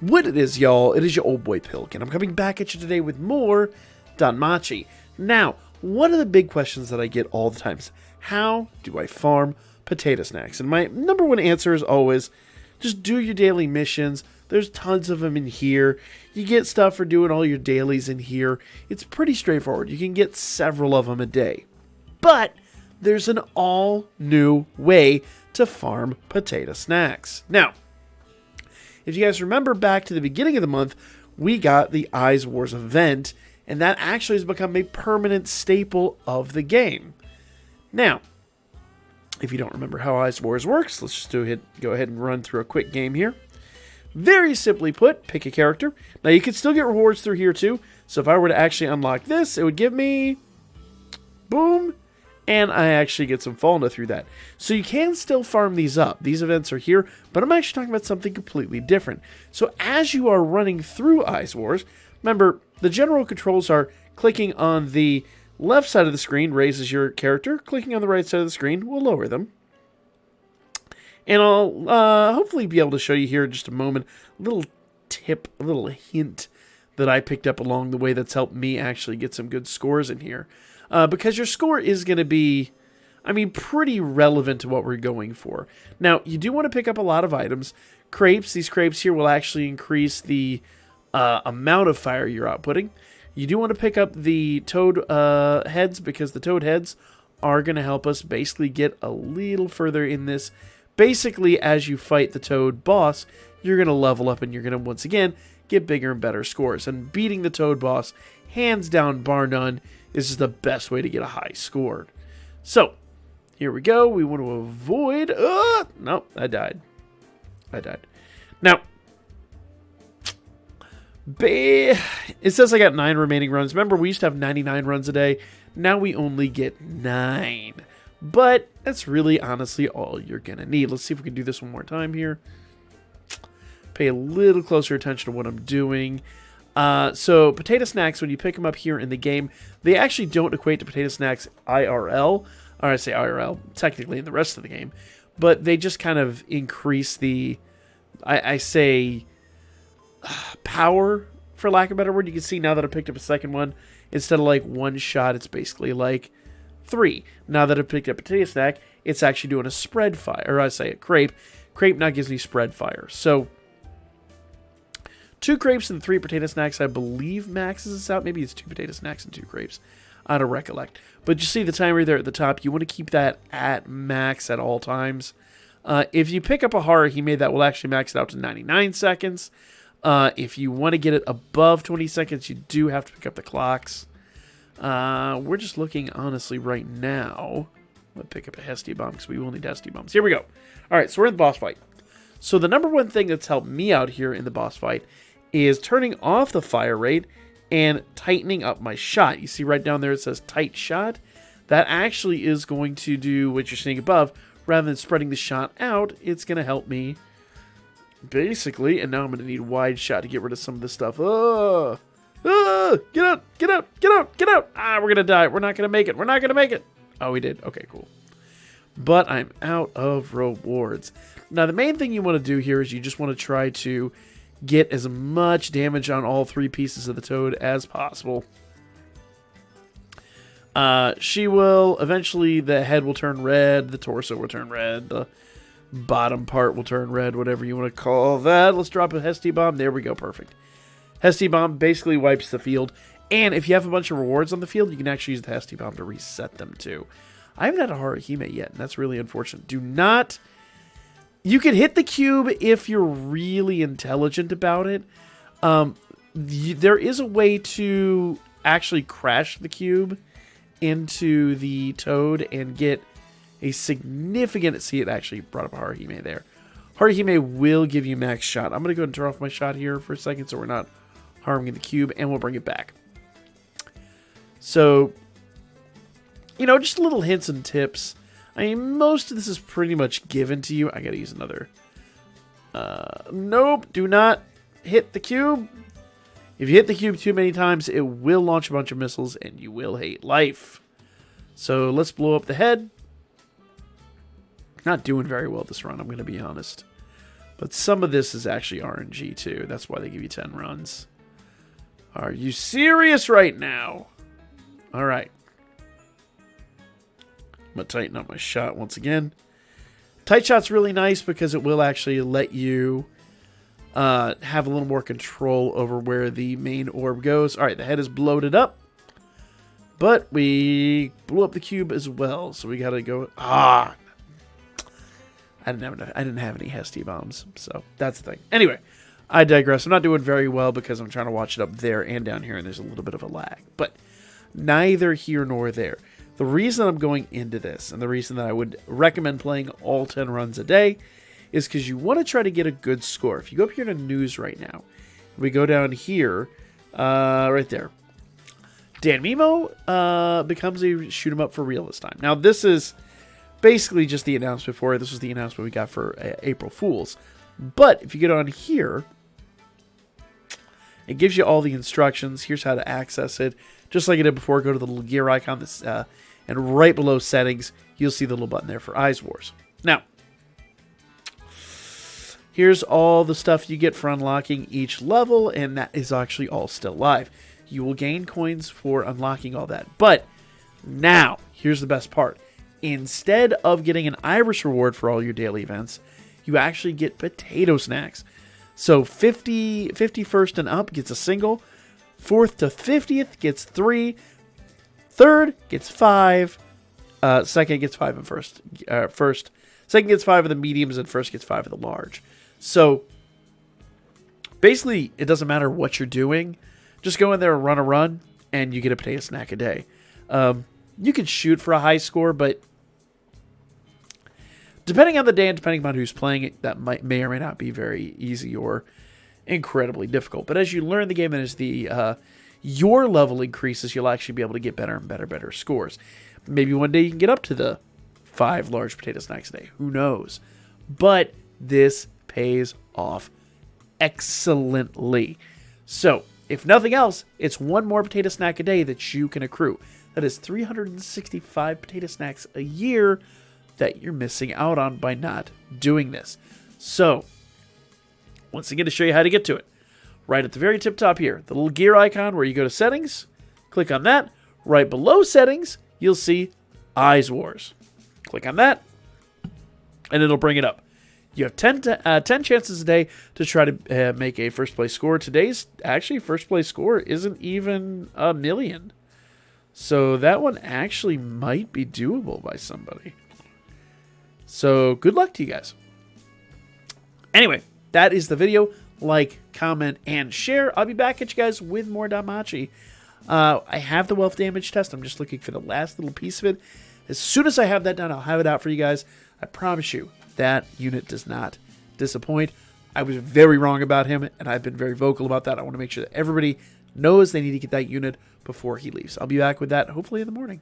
What it is, y'all, it is your old boy Pilk, and I'm coming back at you today with more Danmachi. Now, one of the big questions that I get all the time is, how do I farm potato snacks? And my number one answer is always, just do your daily missions. There's tons of them in here. You get stuff for doing all your dailies in here. It's pretty straightforward. You can get several of them a day. But there's an all-new way to farm potato snacks. Now, if you guys remember back to the beginning of the month, we got the Eyes Wars event, and that actually has become a permanent staple of the game. Now, if you don't remember how Eyes Wars works, let's just go ahead and run through a quick game here. Very simply put, pick a character. Now, you can still get rewards through here too, so if I were to actually unlock this, it would give me, boom, and I actually get some fauna through that. So you can still farm these up. These events are here, but I'm actually talking about something completely different. So as you are running through Eyes Wars, remember, the general controls are clicking on the left side of the screen raises your character. Clicking on the right side of the screen will lower them. And I'll hopefully be able to show you here in just a moment a little tip, a little hint that I picked up along the way that's helped me actually get some good scores in here. Because your score is going to be, pretty relevant to what we're going for. Now, you do want to pick up a lot of items. Crepes, these crepes here will actually increase the amount of fire you're outputting. You do want to pick up the toad heads, because the toad heads are going to help us basically get a little further in this. Basically, as you fight the toad boss, you're going to level up and you're going to, once again, get bigger and better scores. And beating the toad boss, hands down, bar none, is just the best way to get a high score. So, here we go. We want to avoid... nope, I died. Now, it says I got 9 remaining runs. Remember, we used to have 99 runs a day. Now we only get 9. But that's really, honestly, all you're going to need. Let's see if we can do this one more time here. Pay a little closer attention to what I'm doing. So potato snacks, when you pick them up here in the game, they actually don't equate to potato snacks IRL, or I say IRL, technically in the rest of the game, but they just kind of increase the, I say, power, for lack of a better word. You can see now that I picked up a second one, instead of like one shot, it's basically like 3. Now that I picked up a potato snack, it's actually doing a spread fire, or I say a crepe. Crepe now gives me spread fire. So 2 crepes and 3 potato snacks, I believe, maxes this out. Maybe it's 2 potato snacks and 2 crepes. I don't recollect. But you see the timer there at the top. You want to keep that at max at all times. If you pick up a Haruhime, that will actually max it out to 99 seconds. If you want to get it above 20 seconds, you do have to pick up the clocks. We're just looking, honestly, right now. Let's pick up a Hestia Bomb, because we will need Hestia Bombs. Here we go. All right, so we're in the boss fight. So the number one thing that's helped me out here in the boss fight is turning off the fire rate and tightening up my shot. You see right down there it says tight shot. That actually is going to do what you're seeing above. Rather than spreading the shot out, it's going to help me basically, and now I'm going to need wide shot to get rid of some of this stuff. Get out. We're going to die. We're not going to make it. Oh, we did. Okay, cool. But I'm out of rewards. Now, the main thing you want to do here is you just want to try to get as much damage on all 3 pieces of the toad as possible. She will, eventually the head will turn red, the torso will turn red, the bottom part will turn red, whatever you want to call that. Let's drop a Hestia Bomb. There we go, perfect. Hestia Bomb basically wipes the field, and if you have a bunch of rewards on the field, you can actually use the Hestia Bomb to reset them too. I haven't had a Haruhime yet, and that's really unfortunate. Do not... You can hit the cube if you're really intelligent about it. There is a way to actually crash the cube into the toad and get a significant... See, it actually brought up a Haruhime there. Haruhime will give you max shot. I'm going to go ahead and turn off my shot here for a second so we're not harming the cube, and we'll bring it back. So, just little hints and tips. Most of this is pretty much given to you. I gotta use another. Nope, do not hit the cube. If you hit the cube too many times, it will launch a bunch of missiles, and you will hate life. So let's blow up the head. Not doing very well this run, I'm gonna be honest. But some of this is actually RNG too. That's why they give you 10 runs. Are you serious right now? All right. I'm going to tighten up my shot once again. Tight shot's really nice because it will actually let you have a little more control over where the main orb goes. All right, the head is bloated up. But we blew up the cube as well, so we got to go... I didn't have any Hesty bombs, so that's the thing. Anyway, I digress. I'm not doing very well because I'm trying to watch it up there and down here, and there's a little bit of a lag. But neither here nor there. The reason I'm going into this, and the reason that I would recommend playing all 10 runs a day, is because you want to try to get a good score. If you go up here to news right now, we go down here, right there. Danmemo becomes a shoot 'em up for real this time. Now, this is basically just the announcement for it. This was the announcement we got for April Fools. But if you get on here, it gives you all the instructions. Here's how to access it. Just like I did before, go to the little gear icon, and right below settings, you'll see the little button there for Eyes Wars. Now, here's all the stuff you get for unlocking each level, and that is actually all still live. You will gain coins for unlocking all that. But now, here's the best part. Instead of getting an Irish reward for all your daily events, you actually get potato snacks. So 51st and up gets a single. 4th to 50th gets 3. 3rd gets 5. 2nd gets 5 and first. 2nd gets 5 of the mediums and 1st gets 5 of the large. So basically, it doesn't matter what you're doing. Just go in there and run a run, and you get a potato snack a day. You can shoot for a high score, but depending on the day and depending on who's playing it, that may or may not be very easy or incredibly difficult. But as you learn the game and as your level increases, you'll actually be able to get better and better scores. Maybe one day you can get up to the 5 large potato snacks a day. Who knows? But this pays off excellently. So, if nothing else, it's one more potato snack a day that you can accrue. That is 365 potato snacks a year that you're missing out on by not doing this. So, once again, to show you how to get to it, right at the very tip top here, the little gear icon where you go to settings, click on that. Right below settings, you'll see Eyes Wars. Click on that, and it'll bring it up. You have 10 chances a day to try to make a first place score. Today's actually first place score isn't even 1 million. So that one actually might be doable by somebody. So good luck to you guys. Anyway, that is the video. Like, comment, and share. I'll be back at you guys with more Danmachi. I have the wealth damage test. I'm just looking for the last little piece of it. As soon as I have that done, I'll have it out for you guys. I promise you, that unit does not disappoint. I was very wrong about him, and I've been very vocal about that. I want to make sure that everybody knows they need to get that unit before he leaves. I'll be back with that hopefully in the morning.